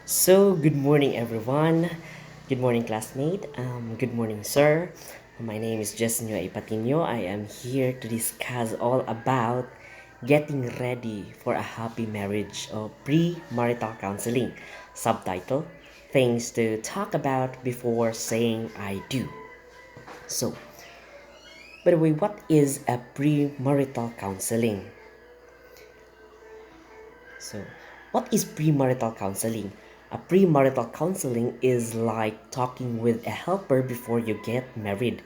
Good morning, everyone. Good morning, classmate. Good morning, sir. My name is Jesenio Ipatino. I am here to discuss all about getting ready for a happy marriage or pre-marital counseling. Subtitle: Things to talk about before saying I do. So, by the way, what is a pre-marital counseling? So, what is premarital counseling? A premarital counseling is like talking with a helper before you get married.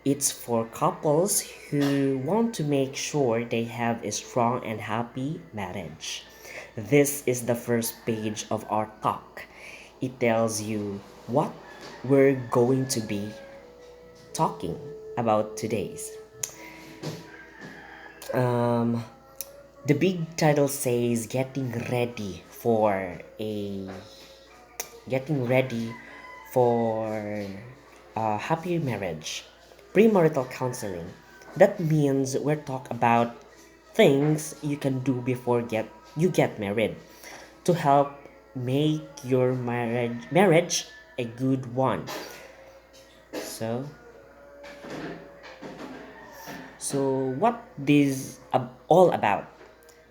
It's for couples who want to make sure they have a strong and happy marriage. This is the first page of our talk. It tells you what we're going to be talking about today's. Um, the big title says getting ready for a happy marriage. Premarital counseling. That means we're talk about things you can do before you get married to help make your marriage a good one. So what this all about?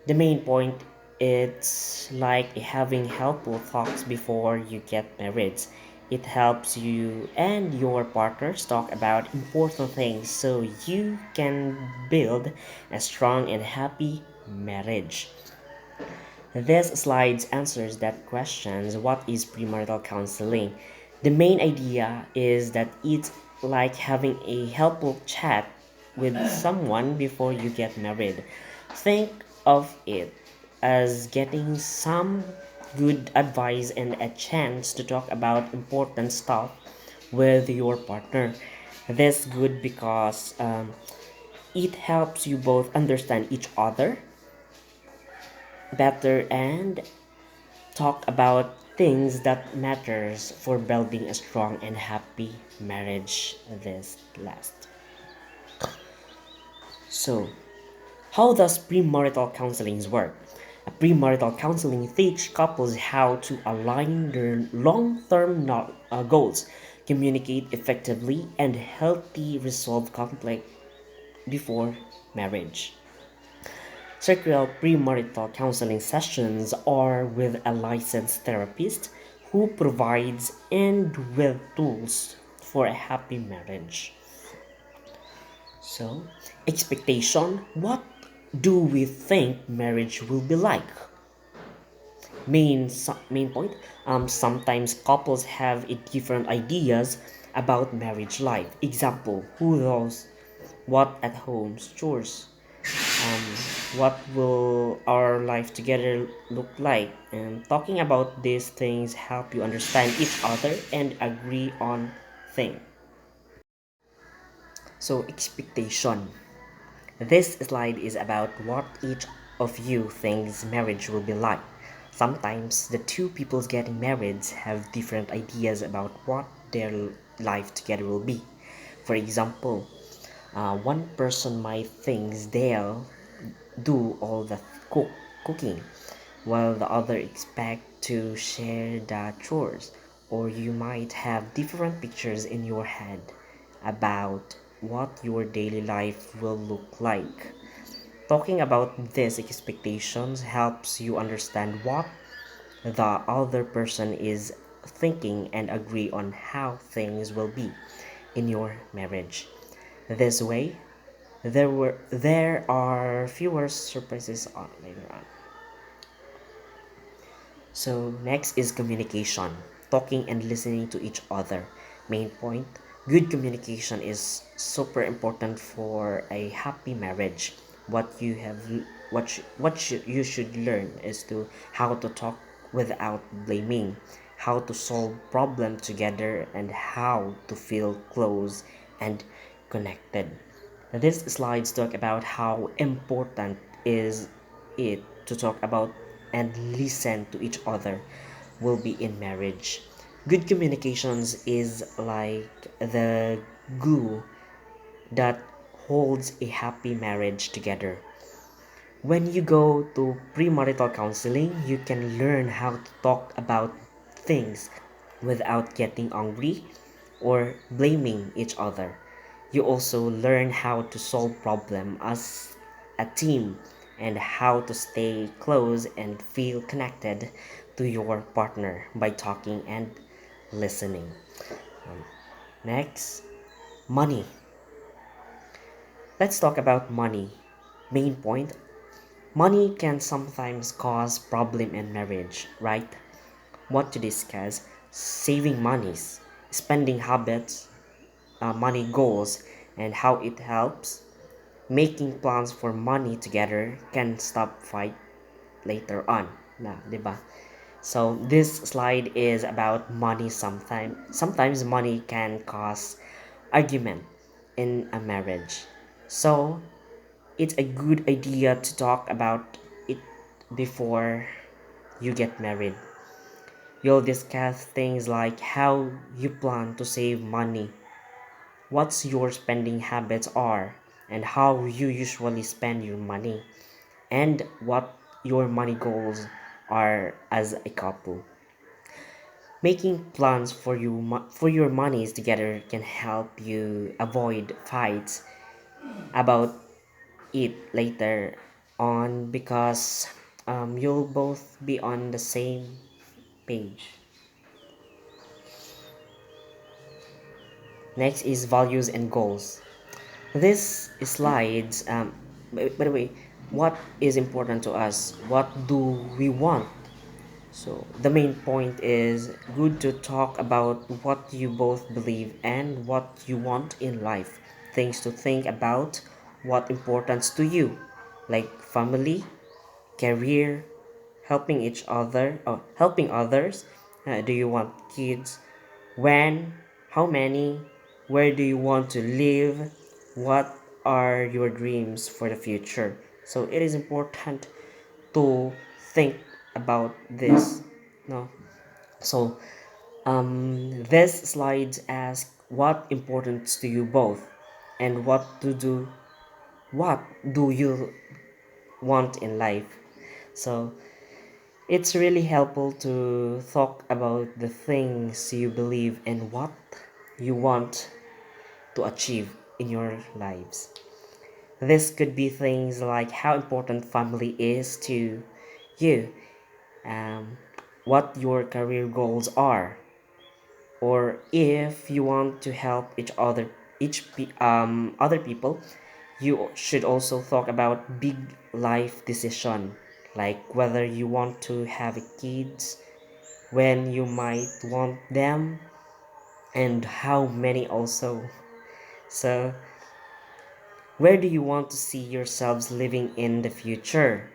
The main point, it's like having helpful talks before you get married. It helps you and your partners talk about important things so you can build a strong and happy marriage. This slide answers that questions. What is premarital counseling? The main idea is that it's like having a helpful chat with someone before you get married. Think of it as getting some good advice and a chance to talk about important stuff with your partner. This good because it helps you both understand each other better and talk about things that matters for building a strong and happy marriage this last. So, how does premarital counseling work? A premarital counseling teach couples how to align their long-term goals, communicate effectively, and healthy resolve conflict before marriage. Circular premarital counseling sessions are with a licensed therapist who provides and with tools for a happy marriage. So, expectation, what do we think marriage will be like? Main point, sometimes couples have different ideas about marriage life. Example, who knows what at home chores, um, what will our life together look like, and talking about these things help you understand each other and agree on things. So, expectation, this slide is about what each of you thinks marriage will be like. Sometimes the two people getting married have different ideas about what their life together will be. For example, one person might think they'll do all the cooking, while the other expect to share the chores. Or you might have different pictures in your head about what your daily life will look like. Talking about these expectations helps you understand what the other person is thinking and agree on how things will be in your marriage. This way, there are fewer surprises later on. So next is communication, talking and listening to each other. Main point, good communication is super important for a happy marriage. What you have you should learn is to how to talk without blaming, how to solve problem together, and how to feel close and connected. These slides talk about how important is it to talk about and listen to each other will be in marriage. Good communications is like the glue that holds a happy marriage together. When you go to premarital counseling, you can learn how to talk about things without getting angry or blaming each other. You also learn how to solve problems as a team and how to stay close and feel connected to your partner by talking and listening. Next, money. Let's talk about money. Main point, money can sometimes cause problem in marriage, right? What to discuss, saving monies, spending habits, money goals, and how it helps. Making plans for money together can stop fight later on. Na, 'di ba? So this slide is about money sometimes. Sometimes money can cause argument in a marriage. So it's a good idea to talk about it before you get married. You'll discuss things like how you plan to save money, what's your spending habits are, and how you usually spend your money, and what your money goals are as a couple. Making plans for your monies together can help you avoid fights about it later on because you'll both be on the same page. Next is values and goals. This slides, by the way, what is important to us? What do we want? So the main point is good to talk about what you both believe and what you want in life. Things to think about, what importance to you, like family, career, helping each other, or helping others. Do you want kids? When? How many? Where do you want to live? What are your dreams for the future? So it is important to think about this. No. So this slide asks what importance to you both and what do you want in life. So it's really helpful to talk about the things you believe and what you want to achieve in your lives. This could be things like how important family is to you, um, what your career goals are, or if you want to help other people, you should also talk about big life decision like whether you want to have kids, when you might want them, and how many also. So where do you want to see yourselves living in the future?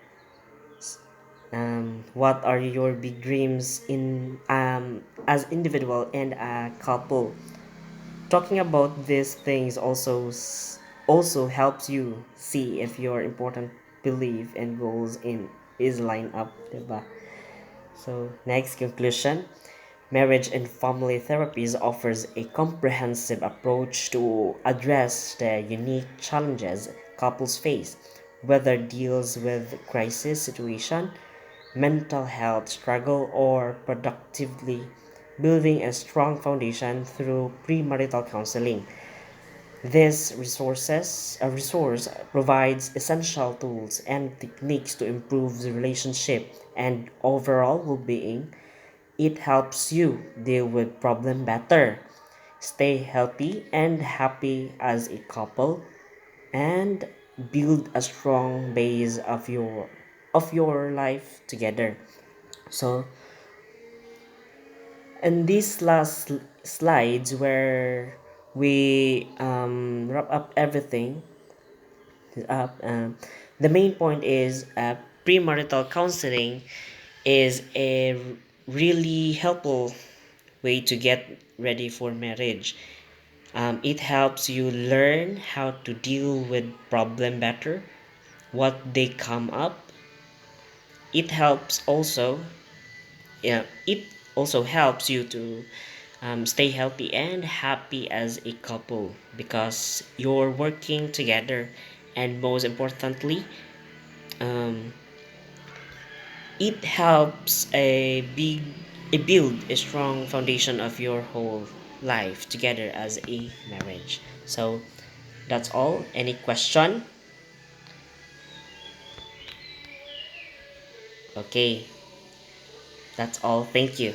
What are your big dreams in as individual and a couple? Talking about these things also helps you see if your important belief and goals in is lined up, diba? So next conclusion, marriage and family therapies offers a comprehensive approach to address the unique challenges couples face, whether deals with crisis situation, mental health struggle, or productively building a strong foundation through premarital counseling. This resource provides essential tools and techniques to improve the relationship and overall well-being. It helps you deal with problem better, stay healthy and happy as a couple, and build a strong base of your life together. So, in these last slides where we wrap up everything up, the main point is premarital counseling is a really helpful way to get ready for marriage. It helps you learn how to deal with problem better, what they come up. It helps also, yeah, it also helps you to stay healthy and happy as a couple because you're working together, and most importantly, um, it helps a big build a strong foundation of your whole life together as a marriage. So that's all. Any question? Okay, that's all. Thank you.